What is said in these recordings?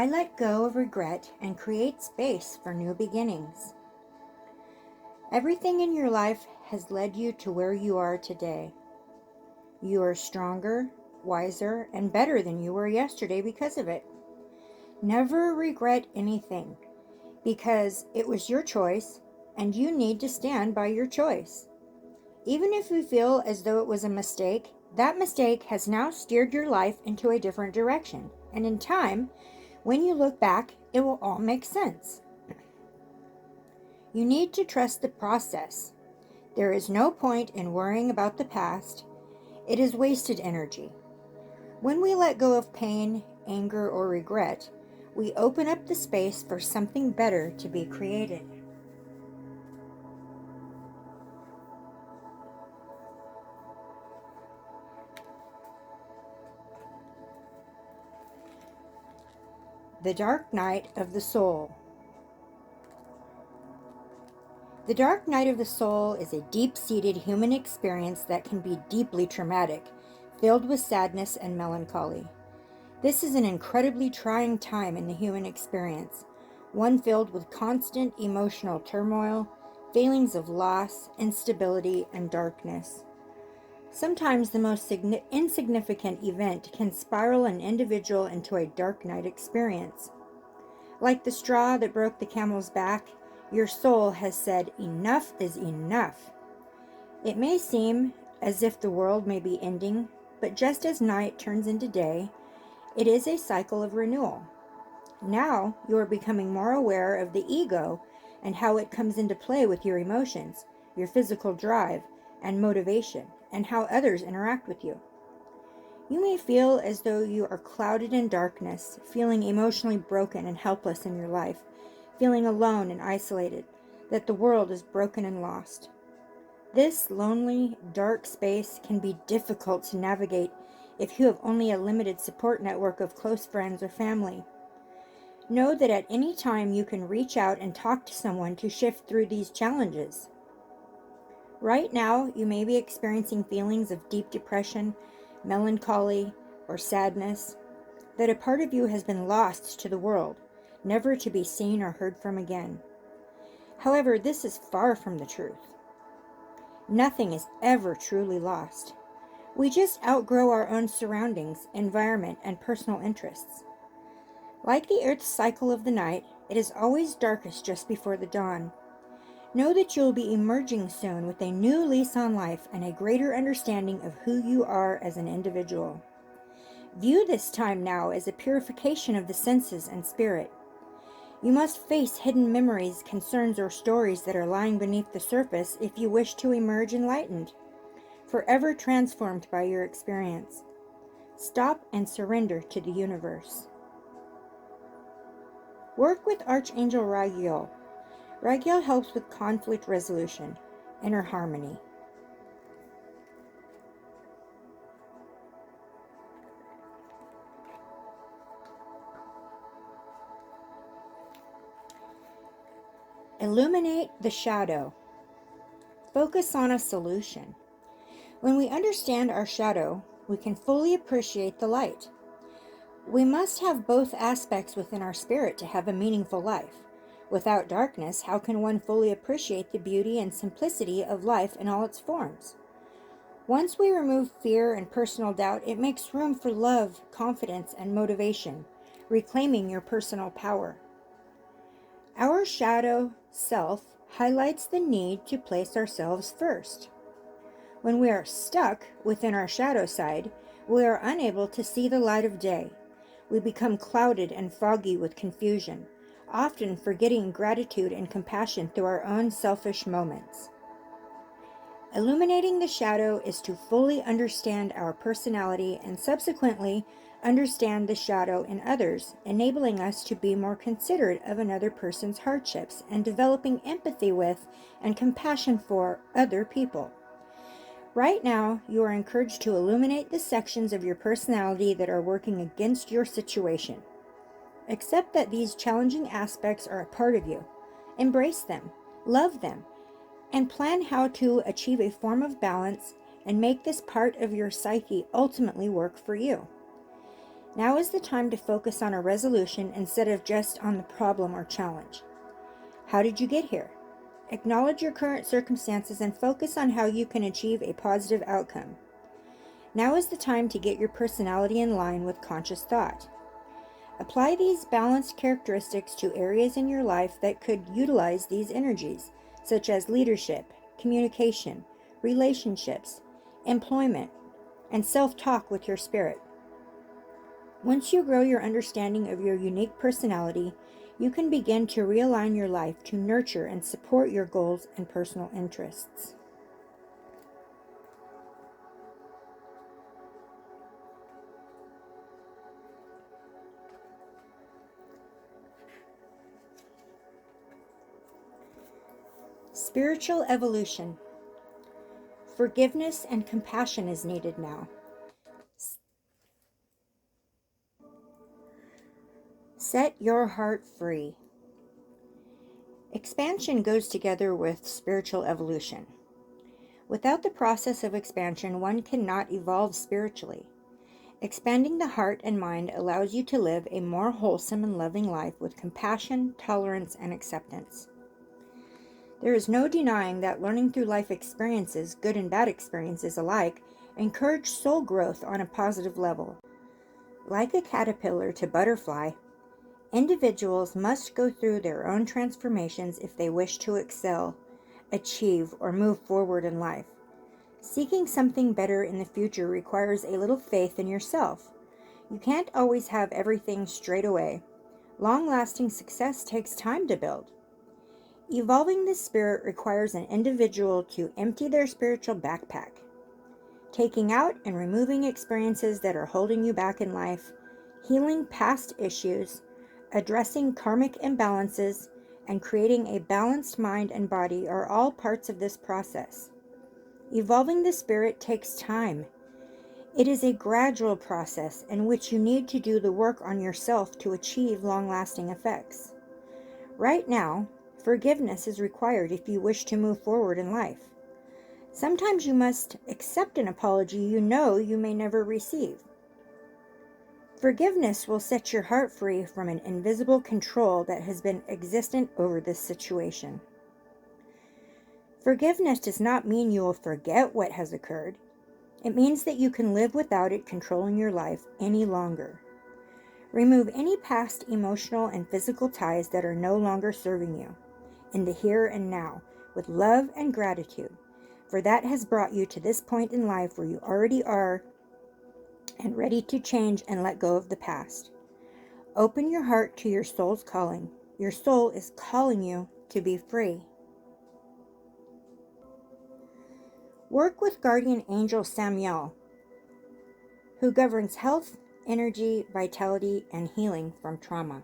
I let go of regret and create space for new beginnings. Everything in your life has led you to where you are today. You are stronger, wiser, and better than you were yesterday because of it. Never regret anything, because it was your choice and you need to stand by your choice. Even if you feel as though it was a mistake, that mistake has now steered your life into a different direction. And in time, when you look back, it will all make sense. You need to trust the process. There is no point in worrying about the past. It is wasted energy. When we let go of pain, anger, or regret, we open up the space for something better to be created. The Dark Night of the Soul. The dark night of the soul is a deep-seated human experience that can be deeply traumatic, filled with sadness and melancholy. This is an incredibly trying time in the human experience, one filled with constant emotional turmoil, feelings of loss, instability, and darkness. Sometimes the most insignificant event can spiral an individual into a dark night experience. Like the straw that broke the camel's back, your soul has said, "Enough is enough." It may seem as if the world may be ending, but just as night turns into day, it is a cycle of renewal. Now you are becoming more aware of the ego and how it comes into play with your emotions, your physical drive and motivation, and how others interact with you. You may feel as though you are clouded in darkness, feeling emotionally broken and helpless in your life, feeling alone and isolated, that the world is broken and lost. This lonely, dark space can be difficult to navigate if you have only a limited support network of close friends or family. Know that at any time you can reach out and talk to someone to shift through these challenges. Right now, you may be experiencing feelings of deep depression, melancholy, or sadness, that a part of you has been lost to the world, never to be seen or heard from again. However, this is far from the truth. Nothing is ever truly lost. We just outgrow our own surroundings, environment, and personal interests. Like the Earth's cycle of the night, it is always darkest just before the dawn. Know that you will be emerging soon with a new lease on life and a greater understanding of who you are as an individual. View this time now as a purification of the senses and spirit. You must face hidden memories, concerns, or stories that are lying beneath the surface if you wish to emerge enlightened, forever transformed by your experience. Stop and surrender to the universe. Work with Archangel Raguel. Raguel helps with conflict resolution, inner harmony. Illuminate the shadow. Focus on a solution. When we understand our shadow, we can fully appreciate the light. We must have both aspects within our spirit to have a meaningful life. Without darkness, how can one fully appreciate the beauty and simplicity of life in all its forms? Once we remove fear and personal doubt, it makes room for love, confidence, and motivation, reclaiming your personal power. Our shadow self highlights the need to place ourselves first. When we are stuck within our shadow side, we are unable to see the light of day. We become clouded and foggy with confusion, often forgetting gratitude and compassion through our own selfish moments. Illuminating the shadow is to fully understand our personality and subsequently understand the shadow in others, enabling us to be more considerate of another person's hardships and developing empathy with and compassion for other people. Right now, you are encouraged to illuminate the sections of your personality that are working against your situation. Accept that these challenging aspects are a part of you. Embrace them, love them, and plan how to achieve a form of balance and make this part of your psyche ultimately work for you. Now is the time to focus on a resolution instead of just on the problem or challenge. How did you get here? Acknowledge your current circumstances and focus on how you can achieve a positive outcome. Now is the time to get your personality in line with conscious thought. Apply these balanced characteristics to areas in your life that could utilize these energies, such as leadership, communication, relationships, employment, and self-talk with your spirit. Once you grow your understanding of your unique personality, you can begin to realign your life to nurture and support your goals and personal interests. Spiritual evolution. Forgiveness and compassion is needed now. Set your heart free. Expansion goes together with spiritual evolution. Without the process of expansion, one cannot evolve spiritually. Expanding the heart and mind allows you to live a more wholesome and loving life with compassion, tolerance, and acceptance. There is no denying that learning through life experiences, good and bad experiences alike, encourage soul growth on a positive level. Like a caterpillar to butterfly, individuals must go through their own transformations if they wish to excel, achieve, or move forward in life. Seeking something better in the future requires a little faith in yourself. You can't always have everything straight away. Long-lasting success takes time to build. Evolving the spirit requires an individual to empty their spiritual backpack, taking out and removing experiences that are holding you back in life, healing past issues, addressing karmic imbalances, and creating a balanced mind and body are all parts of this process. Evolving the spirit takes time. It is a gradual process in which you need to do the work on yourself to achieve long-lasting effects. Right now, forgiveness is required if you wish to move forward in life. Sometimes you must accept an apology you know you may never receive. Forgiveness will set your heart free from an invisible control that has been existent over this situation. Forgiveness does not mean you will forget what has occurred. It means that you can live without it controlling your life any longer. Remove any past emotional and physical ties that are no longer serving you in the here and now with love and gratitude, for that has brought you to this point in life where you already are and ready to change and let go of the past. Open your heart to your soul's calling. Your soul is calling you to be free. Work with guardian angel Samuel, who governs health, energy, vitality, and healing from trauma.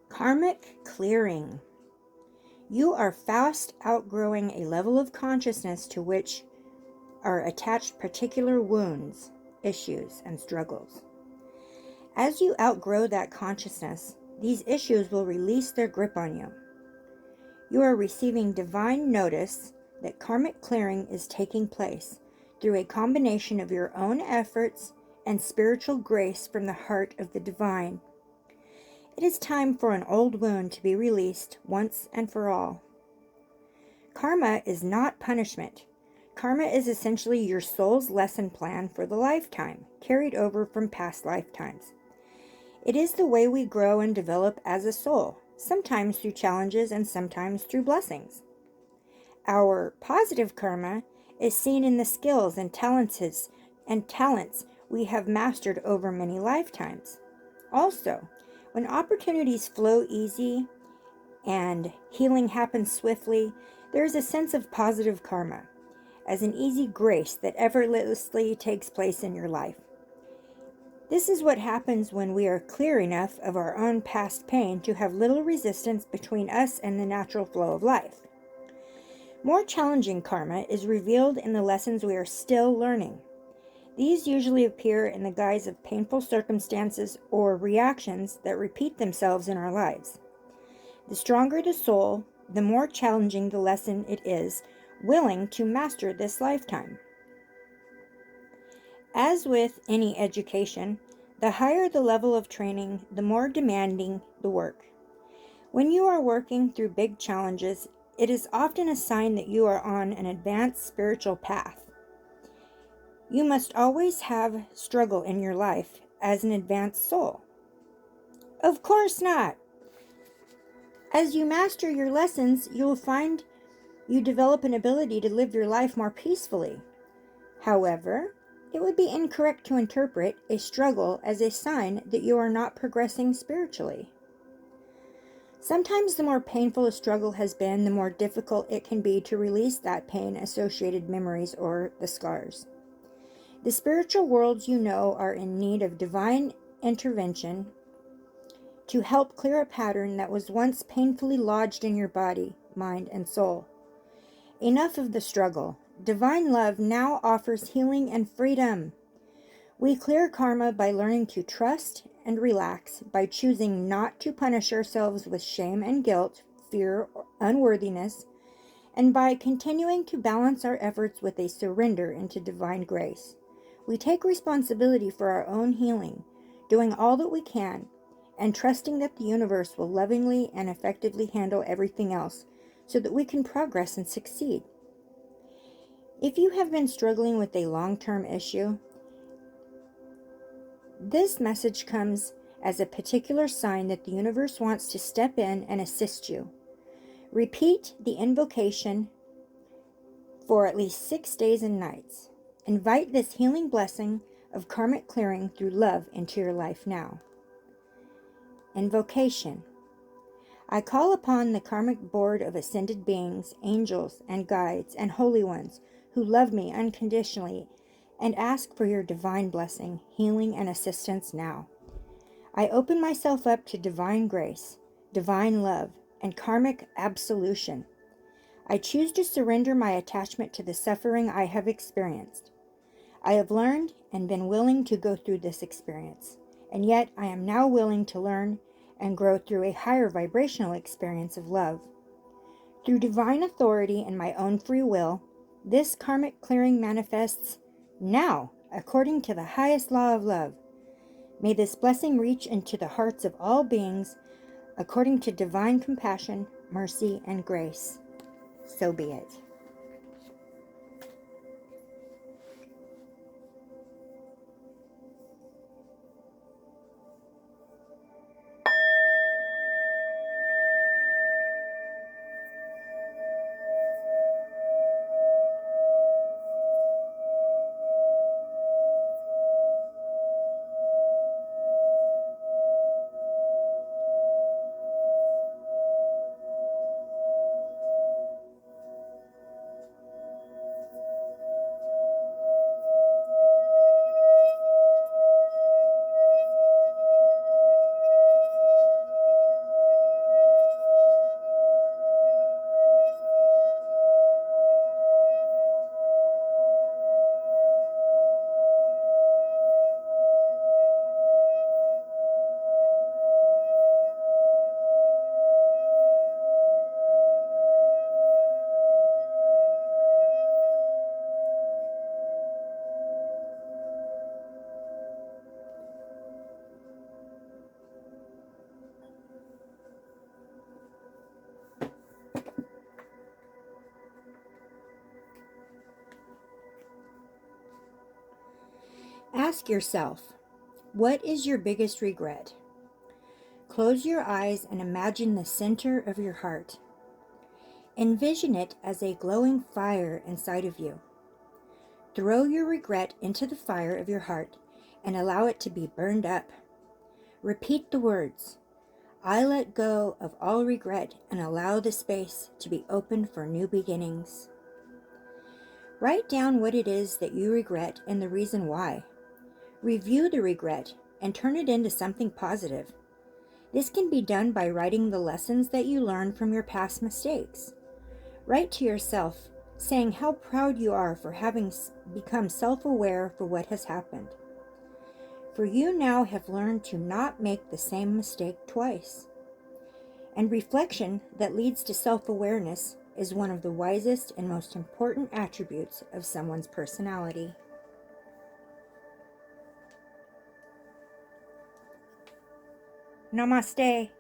Karmic clearing. You are fast outgrowing a level of consciousness to which are attached particular wounds, issues, and struggles. As you outgrow that consciousness, these issues will release their grip on you. You are receiving divine notice that karmic clearing is taking place through a combination of your own efforts and spiritual grace from the heart of the divine. It is time for an old wound to be released once and for all. Karma is not punishment. Karma is essentially your soul's lesson plan for the lifetime, carried over from past lifetimes. It is the way we grow and develop as a soul, sometimes through challenges and sometimes through blessings. Our positive karma is seen in the skills and talents we have mastered over many lifetimes. Also, when opportunities flow easy and healing happens swiftly, there is a sense of positive karma, as an easy grace that effortlessly takes place in your life. This is what happens when we are clear enough of our own past pain to have little resistance between us and the natural flow of life. More challenging karma is revealed in the lessons we are still learning. These usually appear in the guise of painful circumstances or reactions that repeat themselves in our lives. The stronger the soul, the more challenging the lesson it is willing to master this lifetime. As with any education, the higher the level of training, the more demanding the work. When you are working through big challenges, it is often a sign that you are on an advanced spiritual path. You must always have struggle in your life as an advanced soul. Of course not. As you master your lessons, you will find you develop an ability to live your life more peacefully. However, it would be incorrect to interpret a struggle as a sign that you are not progressing spiritually. Sometimes the more painful a struggle has been, the more difficult it can be to release that pain-associated memories or the scars. The spiritual worlds you know are in need of divine intervention to help clear a pattern that was once painfully lodged in your body, mind, and soul. Enough of the struggle. Divine love now offers healing and freedom. We clear karma by learning to trust and relax, by choosing not to punish ourselves with shame and guilt, fear, or unworthiness, and by continuing to balance our efforts with a surrender into divine grace. We take responsibility for our own healing, doing all that we can, and trusting that the universe will lovingly and effectively handle everything else so that we can progress and succeed. If you have been struggling with a long-term issue, this message comes as a particular sign that the universe wants to step in and assist you. Repeat the invocation for at least 6 days and nights. Invite this healing blessing of karmic clearing through love into your life now. Invocation. I call upon the karmic board of ascended beings, angels, and guides, and holy ones who love me unconditionally and ask for your divine blessing, healing, and assistance now. I open myself up to divine grace, divine love, and karmic absolution. I choose to surrender my attachment to the suffering I have experienced. I have learned and been willing to go through this experience, and yet I am now willing to learn and grow through a higher vibrational experience of love. Through divine authority and my own free will, this karmic clearing manifests now, according to the highest law of love. May this blessing reach into the hearts of all beings, according to divine compassion, mercy, and grace. So be it. Ask yourself, what is your biggest regret? Close your eyes and imagine the center of your heart. Envision it as a glowing fire inside of you. Throw your regret into the fire of your heart and allow it to be burned up. Repeat the words, I let go of all regret and allow the space to be open for new beginnings. Write down what it is that you regret and the reason why. Review the regret and turn it into something positive. This can be done by writing the lessons that you learned from your past mistakes. Write to yourself, saying how proud you are for having become self-aware for what has happened. For you now have learned to not make the same mistake twice. And reflection that leads to self-awareness is one of the wisest and most important attributes of someone's personality. Namaste.